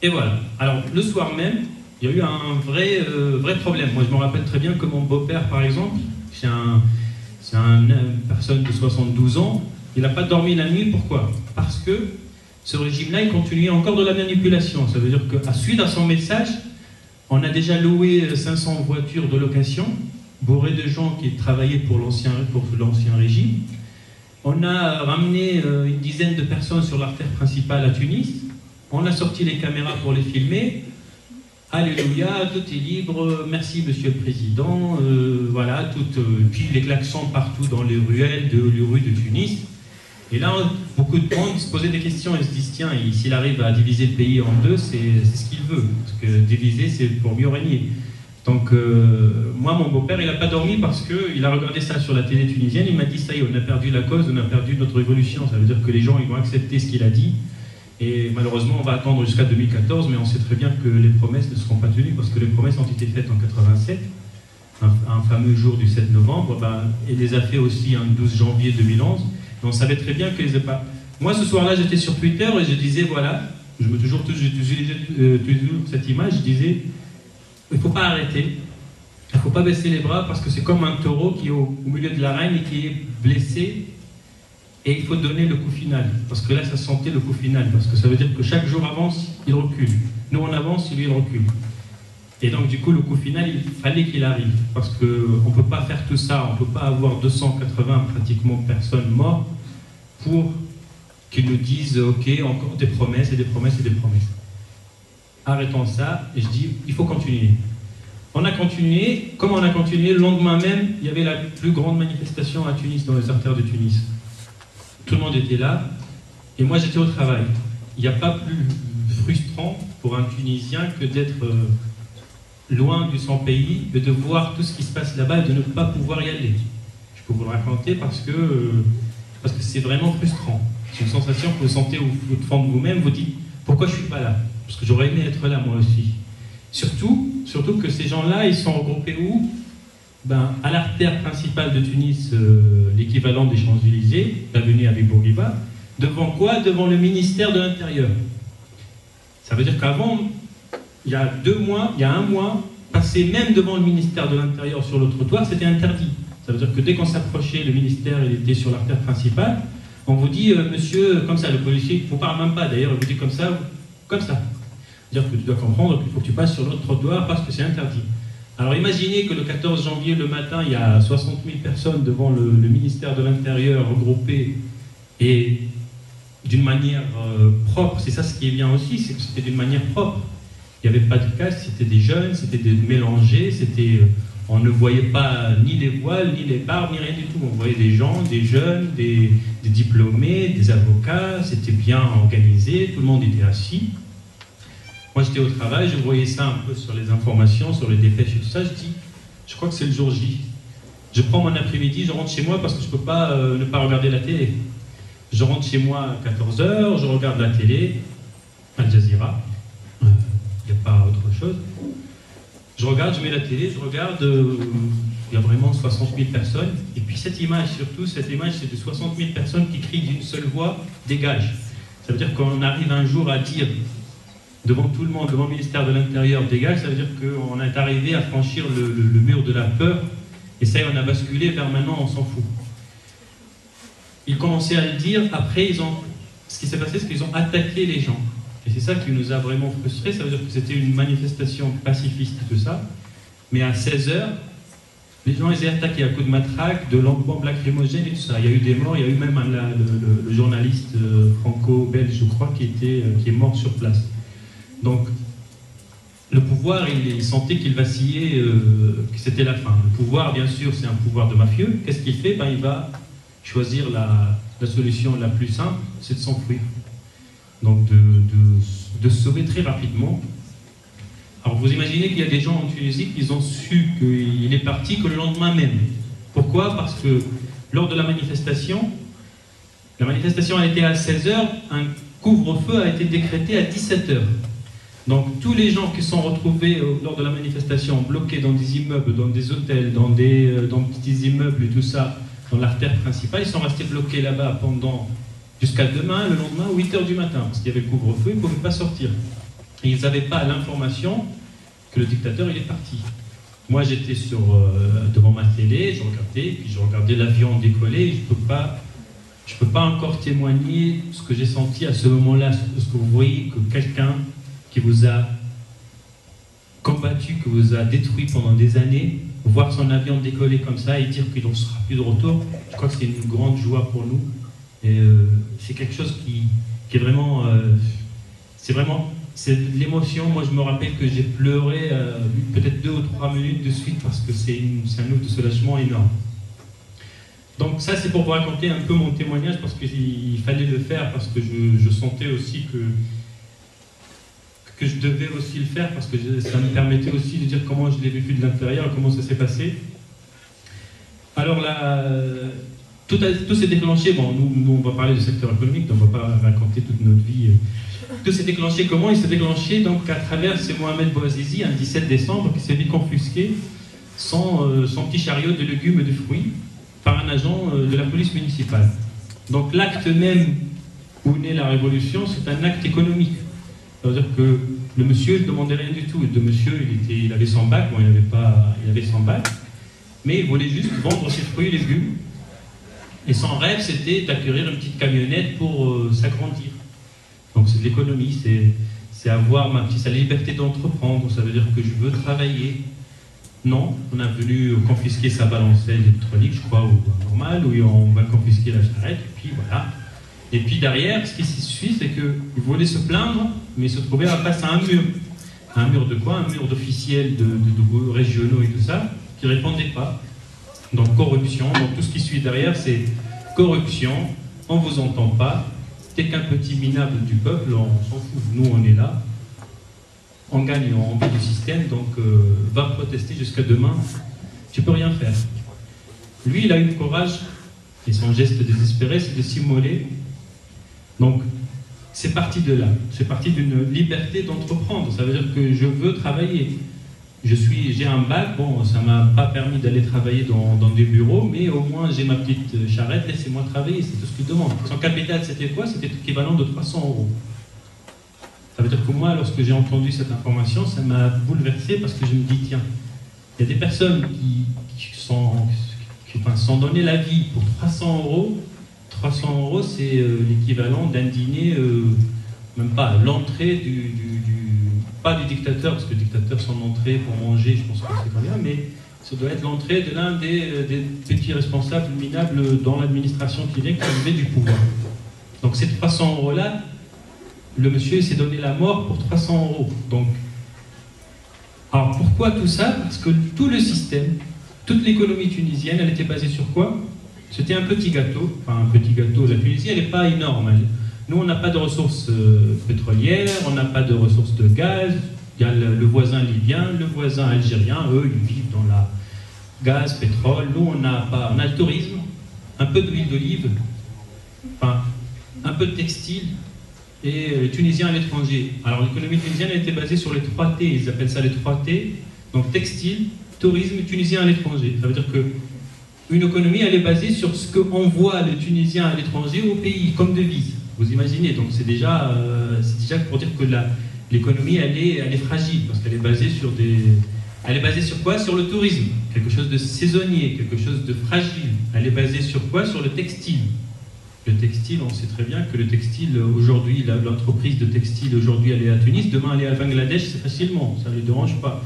Et voilà. Alors, le soir même, il y a eu un vrai problème. Moi, je me rappelle très bien que mon beau-père, par exemple, une personne de 72 ans, il n'a pas dormi la nuit. Pourquoi? Parce que ce régime-là, il continuait encore de la manipulation. Ça veut dire qu'à suite à son message, on a déjà loué 500 voitures de location, bourrées de gens qui travaillaient pour l'ancien régime. On a ramené une dizaine de personnes sur l'artère principale à Tunis. On a sorti les caméras pour les filmer. Alléluia, tout est libre, merci Monsieur le Président. Voilà, puis les klaxons partout dans les ruelles les rues de Tunis. Et là, beaucoup de monde se posait des questions et se disent tiens, s'il arrive à diviser le pays en deux, c'est ce qu'il veut. Parce que diviser, c'est pour mieux régner. Donc, moi, mon beau-père, il n'a pas dormi parce qu'il a regardé ça sur la télé tunisienne. Il m'a dit ça y est, on a perdu la cause, on a perdu notre révolution. Ça veut dire que les gens, ils vont accepter ce qu'il a dit. Et malheureusement, on va attendre jusqu'à 2014, mais on sait très bien que les promesses ne seront pas tenues, parce que les promesses ont été faites en 87, un fameux jour du 7 novembre, et les a fait aussi un 12 janvier 2011, mais on savait très bien que les a pas. Moi, ce soir-là, j'étais sur Twitter et je disais, voilà, j'utilisais toujours cette image, je disais, il ne faut pas arrêter, il ne faut pas baisser les bras, parce que c'est comme un taureau qui est au milieu de l'arène et qui est blessé. Et il faut donner le coup final, parce que là, ça sentait le coup final, parce que ça veut dire que chaque jour avance, il recule. Nous, on avance, lui, il recule. Et donc, du coup, le coup final, il fallait qu'il arrive, parce qu'on ne peut pas faire tout ça, on ne peut pas avoir 280 pratiquement personnes mortes pour qu'ils nous disent, ok, encore des promesses et des promesses et des promesses. Arrêtons ça, et je dis, il faut continuer. On a continué, comme on a continué, le lendemain même, il y avait la plus grande manifestation à Tunis, dans les artères de Tunis. Tout le monde était là, et moi j'étais au travail. Il n'y a pas plus frustrant pour un Tunisien que d'être loin de son pays, et de voir tout ce qui se passe là-bas et de ne pas pouvoir y aller. Je peux vous le raconter parce que c'est vraiment frustrant. C'est une sensation que vous sentez au fond de vous-même, vous dites pourquoi je ne suis pas là? Parce que j'aurais aimé être là moi aussi. Surtout que ces gens-là, ils sont regroupés où? À l'artère principale de Tunis, l'équivalent des Champs-Élysées, l'avenue Habib Bourguiba, devant quoi? Devant le ministère de l'Intérieur. Ça veut dire qu'avant, il y a un mois, passer même devant le ministère de l'Intérieur sur le trottoir, c'était interdit. Ça veut dire que dès qu'on s'approchait, le ministère, il était sur l'artère principale, on vous dit, monsieur, comme ça, le policier, il ne vous parle même pas d'ailleurs, il vous dit comme ça. C'est-à-dire que tu dois comprendre qu'il faut que tu passes sur l'autre trottoir parce que c'est interdit. Alors imaginez que le 14 janvier, le matin, il y a 60 000 personnes devant le ministère de l'Intérieur regroupées et d'une manière propre. C'est ça ce qui est bien aussi, c'est que c'était d'une manière propre. Il n'y avait pas de casque, c'était des jeunes, c'était des mélangés, on ne voyait pas ni les voiles, ni les barbes, ni rien du tout. On voyait des gens, des jeunes, des diplômés, des avocats, c'était bien organisé, tout le monde était assis. Moi, j'étais au travail, je voyais ça un peu sur les informations, sur les dépêches et tout ça. Je crois que c'est le jour J. Je prends mon après-midi, je rentre chez moi parce que je ne peux pas ne pas regarder la télé. Je rentre chez moi à 14h, je regarde la télé, Al Jazeera, il n'y a pas autre chose. Je regarde, je mets la télé, je regarde, il y a vraiment 60 000 personnes. Et puis cette image, surtout, c'est de 60 000 personnes qui crient d'une seule voix, dégage. Ça veut dire qu'on arrive un jour à dire devant tout le monde, devant le ministère de l'Intérieur, dégage, ça veut dire qu'on est arrivé à franchir le mur de la peur, et ça y est, on a basculé vers maintenant, on s'en fout. Ils commençaient à le dire, après, ce qui s'est passé, c'est qu'ils ont attaqué les gens. Et c'est ça qui nous a vraiment frustrés, ça veut dire que c'était une manifestation pacifiste, tout ça, mais à 16h, les gens les ont attaqués à coups de matraque, de bombes lacrymogènes et tout ça. Il y a eu des morts, il y a eu même le journaliste franco-belge, je crois, qui est mort sur place. Donc, le pouvoir, il sentait qu'il vacillait, que c'était la fin. Le pouvoir, bien sûr, c'est un pouvoir de mafieux. Qu'est-ce qu'il fait? Il va choisir la solution la plus simple, c'est de s'enfuir. Donc, de se sauver très rapidement. Alors, vous imaginez qu'il y a des gens en Tunisie qui ont su qu'il est parti que le lendemain même. Pourquoi? Parce que lors de la manifestation a été à 16h, un couvre-feu a été décrété à 17h. Donc tous les gens qui sont retrouvés lors de la manifestation bloqués dans des immeubles, dans des hôtels, dans petits immeubles et tout ça, dans l'artère principale, ils sont restés bloqués là-bas jusqu'à demain, le lendemain, 8h du matin, parce qu'il y avait le couvre-feu, ils ne pouvaient pas sortir. et ils n'avaient pas l'information que le dictateur il est parti. Moi j'étais devant ma télé, je regardais, puis je regardais l'avion décoller, et je peux pas encore témoigner ce que j'ai senti à ce moment-là, ce que vous voyez, que quelqu'un qui vous a combattu, qui vous a détruit pendant des années, voir son avion décoller comme ça et dire qu'il n'en sera plus de retour, je crois que c'est une grande joie pour nous. Et c'est quelque chose qui est vraiment... c'est de l'émotion. Moi, je me rappelle que j'ai pleuré peut-être 2 ou 3 minutes de suite parce que c'est un ouf de soulagement énorme. Donc ça, c'est pour vous raconter un peu mon témoignage parce qu'il fallait le faire, parce que je sentais aussi que je devais aussi le faire, parce que ça me permettait aussi de dire comment je l'ai vécu de l'intérieur, comment ça s'est passé. Alors là, tout s'est déclenché. Bon, nous, on va parler du secteur économique, donc on ne va pas raconter toute notre vie. Tout s'est déclenché comment? Il s'est déclenché donc à travers ce Mohamed Bouazizi, un 17 décembre, qui s'est vu confisquer son petit chariot de légumes et de fruits par un agent de la police municipale. Donc l'acte même où naît la révolution, c'est un acte économique. C'est-à-dire que le monsieur ne demandait rien du tout. Le monsieur, il avait son bac, bon, il avait son bac, mais il voulait juste vendre ses fruits et légumes. Et son rêve, c'était d'acquérir une petite camionnette pour s'agrandir. Donc c'est de l'économie, c'est avoir sa liberté d'entreprendre. Ça veut dire que je veux travailler. Non, on a voulu confisquer sa balancelle électronique, je crois, ou normal, où on va confisquer la charrette, et puis voilà. Et puis derrière, ce qui suit, c'est qu'il voulait se plaindre, mais il se trouvait face à un mur. Un mur de quoi? Un mur d'officiels de régionaux et tout ça, qui ne répondaient pas. Donc corruption, donc tout ce qui suit derrière, c'est corruption, on ne vous entend pas, t'es qu'un petit minable du peuple, on s'en fout, nous on est là, on gagne en envie du système, donc va protester jusqu'à demain, tu peux rien faire. Lui, il a eu le courage, et son geste désespéré, c'est de s'immoler. Donc, c'est parti de là. C'est parti d'une liberté d'entreprendre. Ça veut dire que je veux travailler. J'ai un bac, bon, ça ne m'a pas permis d'aller travailler dans des bureaux, mais au moins j'ai ma petite charrette, laissez-moi travailler, c'est tout ce qu'il demande. Son capital, c'était quoi? C'était l'équivalent de 300 €. Ça veut dire que moi, lorsque j'ai entendu cette information, ça m'a bouleversé parce que je me dis, tiens, il y a des personnes qui sont donné la vie pour 300 €. 300 €, c'est l'équivalent d'un dîner, même pas l'entrée pas du dictateur, parce que le dictateur, son entrée pour manger, je pense que c'est pas bien, mais ça doit être l'entrée de l'un des petits responsables minables dans l'administration qui vient, qui avait du pouvoir. Donc ces 300 € là, le monsieur s'est donné la mort pour 300 €. Donc, alors pourquoi tout ça? Parce que tout le système, toute l'économie tunisienne, elle était basée sur quoi? C'était un petit gâteau, enfin un petit gâteau. La Tunisie, elle n'est pas énorme. Nous, on n'a pas de ressources pétrolières, on n'a pas de ressources de gaz. Il y a le voisin libyen, le voisin algérien, eux, ils vivent dans la gaz, pétrole. Nous, on a le tourisme, un peu d'huile d'olive, enfin, un peu de textile, et les Tunisiens à l'étranger. Alors, l'économie tunisienne, elle était basée sur les 3 T, ils appellent ça les 3 T. Donc, textile, tourisme, Tunisien à l'étranger. Ça veut dire que une économie, elle est basée sur ce qu'envoie le Tunisien à l'étranger au pays, comme devise. Vous imaginez, donc c'est déjà pour dire que l'économie, elle est fragile, parce qu'elle est basée sur Elle est basée sur quoi? Sur le tourisme, quelque chose de saisonnier, quelque chose de fragile. Elle est basée sur quoi? Sur le textile. Le textile, on sait très bien que le textile, aujourd'hui, l'entreprise de textile, aujourd'hui, elle est à Tunis, demain, elle est à Bangladesh, c'est facilement, ça ne les dérange pas.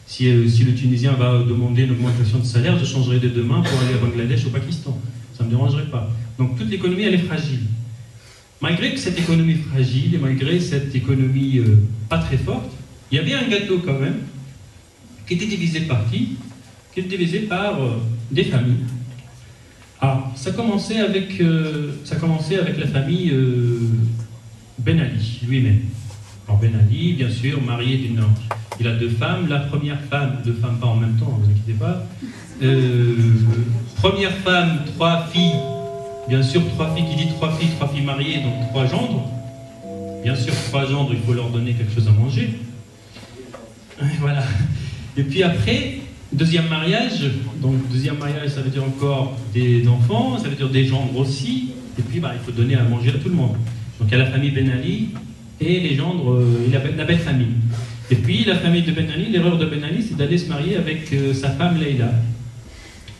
Si le Tunisien va demander une augmentation de salaire, je changerai de demain pour aller à Bangladesh, au Pakistan. Ça ne me dérangerait pas. Donc toute l'économie, elle est fragile. Malgré que cette économie fragile et malgré cette économie pas très forte, il y avait un gâteau quand même qui était divisé par qui? Qui était divisé par des familles. Alors, ça commençait avec la famille Ben Ali lui-même. Alors Ben Ali, bien sûr, marié d'une... Il a 2 femmes. La première femme, 2 femmes pas en même temps, ne vous inquiétez pas. Première femme, 3 filles. Bien sûr, 3 filles, qui dit 3 filles mariées, donc 3 gendres. Bien sûr, 3 gendres, il faut leur donner quelque chose à manger. Voilà. Et puis après, deuxième mariage. Donc deuxième mariage, ça veut dire encore des enfants, ça veut dire des gendres aussi. Et puis il faut donner à manger à tout le monde. Donc il y a la famille Ben Ali, et les gendres et la belle famille. Et puis la famille de Ben Ali, l'erreur de Ben Ali, c'est d'aller se marier avec sa femme Leïla.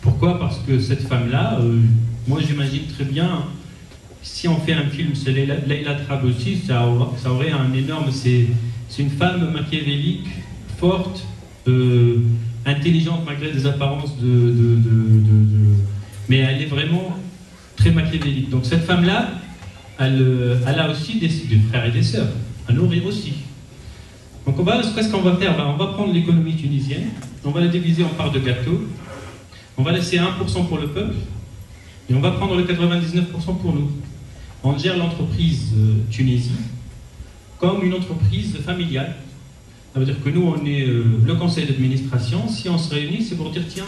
Pourquoi? Parce que cette femme-là, moi j'imagine très bien, si on fait un film sur Leïla Trab aussi, ça aurait un énorme... C'est une femme machiavélique, forte, intelligente malgré des apparences mais elle est vraiment très machiavélique. Donc cette femme-là, elle a aussi des frères et des sœurs, à nourrir aussi. Donc qu'est-ce qu'on va faire? On va prendre l'économie tunisienne, on va la diviser en parts de gâteau, on va laisser 1% pour le peuple, et on va prendre le 99% pour nous. On gère l'entreprise Tunisie comme une entreprise familiale. Ça veut dire que nous, on est le conseil d'administration. Si on se réunit, c'est pour dire, tiens,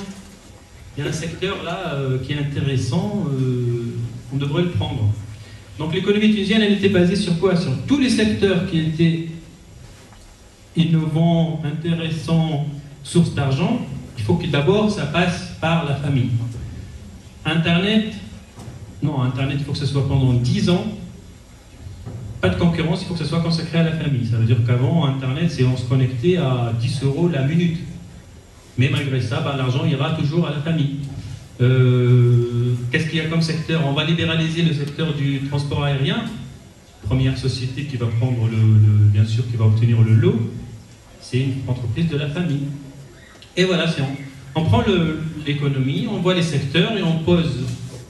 il y a un secteur là qui est intéressant, on devrait le prendre. Donc l'économie tunisienne, elle était basée sur quoi? Sur tous les secteurs qui étaient innovants, intéressants, sources d'argent. Il faut que d'abord ça passe par la famille. Internet, il faut que ce soit pendant 10 ans. Pas de concurrence, il faut que ce soit consacré à la famille. Ça veut dire qu'avant, Internet, c'est on se connectait à 10 € la minute. Mais malgré ça, l'argent ira toujours à la famille. Qu'est-ce qu'il y a comme secteur? On va libéraliser le secteur du transport aérien. Première société qui va prendre bien sûr, qui va obtenir le lot, c'est une entreprise de la famille. Et voilà, on prend l'économie, on voit les secteurs et on pose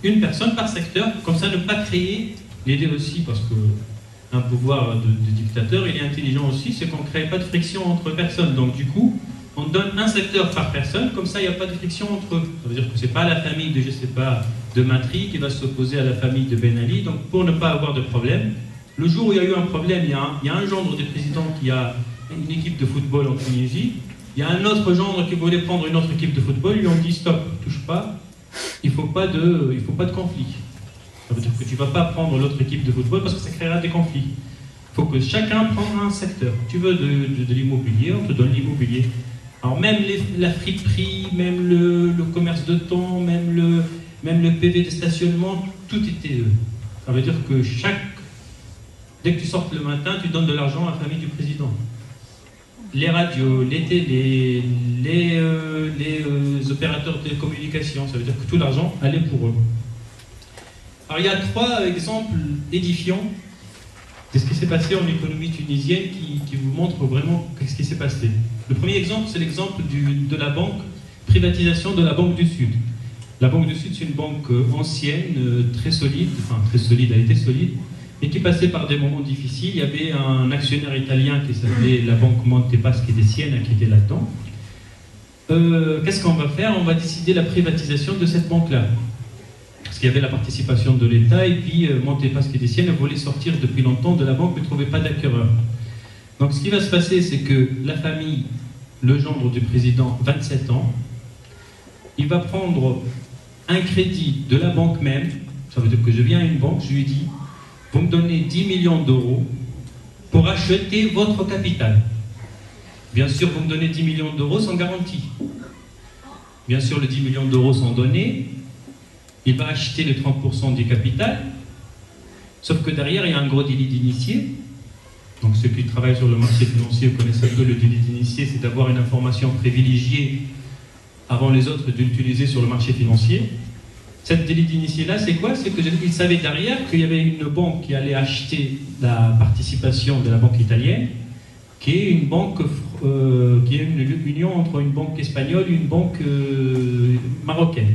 une personne par secteur, comme ça ne pas créer, l'idée aussi, parce qu'un pouvoir de dictateur, il est intelligent aussi, c'est qu'on ne crée pas de friction entre personnes. Donc du coup, on donne un secteur par personne, comme ça il n'y a pas de friction entre eux. Ça veut dire que ce n'est pas la famille de, je sais pas, de Matri qui va s'opposer à la famille de Ben Ali. Donc pour ne pas avoir de problème, le jour où il y a eu un problème, il y a un gendre du président qui a une équipe de football en Tunisie, il y a un autre gendre qui voulait prendre une autre équipe de football, ils lui ont dit stop, touche pas, il faut pas de conflit. Ça veut dire que tu ne vas pas prendre l'autre équipe de football parce que ça créera des conflits. Il faut que chacun prenne un secteur. Tu veux de l'immobilier, on te donne l'immobilier. Alors même la friperie, même le commerce de temps, même le PV de stationnement, tout était... Ça veut dire que dès que tu sortes le matin, tu donnes de l'argent à la famille du président. Les radios, les télés, les opérateurs de communication, ça veut dire que tout l'argent allait pour eux. Alors il y a 3 exemples édifiants de ce qui s'est passé en économie tunisienne qui vous montrent vraiment ce qui s'est passé. Le premier exemple, c'est l'exemple de la banque, privatisation de la Banque du Sud. La Banque du Sud, c'est une banque ancienne, très solide, elle était solide, et qui passait par des moments difficiles. Il y avait un actionnaire italien qui s'appelait la banque Monte Paschi di Siena qui était là-dedans. Qu'est-ce qu'on va faire? On va décider la privatisation de cette banque-là. Parce qu'il y avait la participation de l'État, et puis Monte Paschi di Siena voulait sortir depuis longtemps de la banque, mais ne trouvait pas d'acquéreur. Donc ce qui va se passer, c'est que la famille, le gendre du président, 27 ans, il va prendre un crédit de la banque même. Ça veut dire que je viens à une banque, je lui dis, vous me donnez 10 millions d'euros pour acheter votre capital. Bien sûr, vous me donnez 10 millions d'euros sans garantie. Bien sûr, les 10 millions d'euros sont donnés. Il va acheter les 30% du capital. Sauf que derrière, il y a un gros délit d'initié. Donc ceux qui travaillent sur le marché financier connaissent un peu le délit d'initié, c'est d'avoir une information privilégiée avant les autres de l'utiliser sur le marché financier. Cette délit d'initié-là, c'est quoi? C'est qu'ils savaient derrière qu'il y avait une banque qui allait acheter la participation de la banque italienne, qui est une banque, qui est une union entre une banque espagnole et une banque marocaine.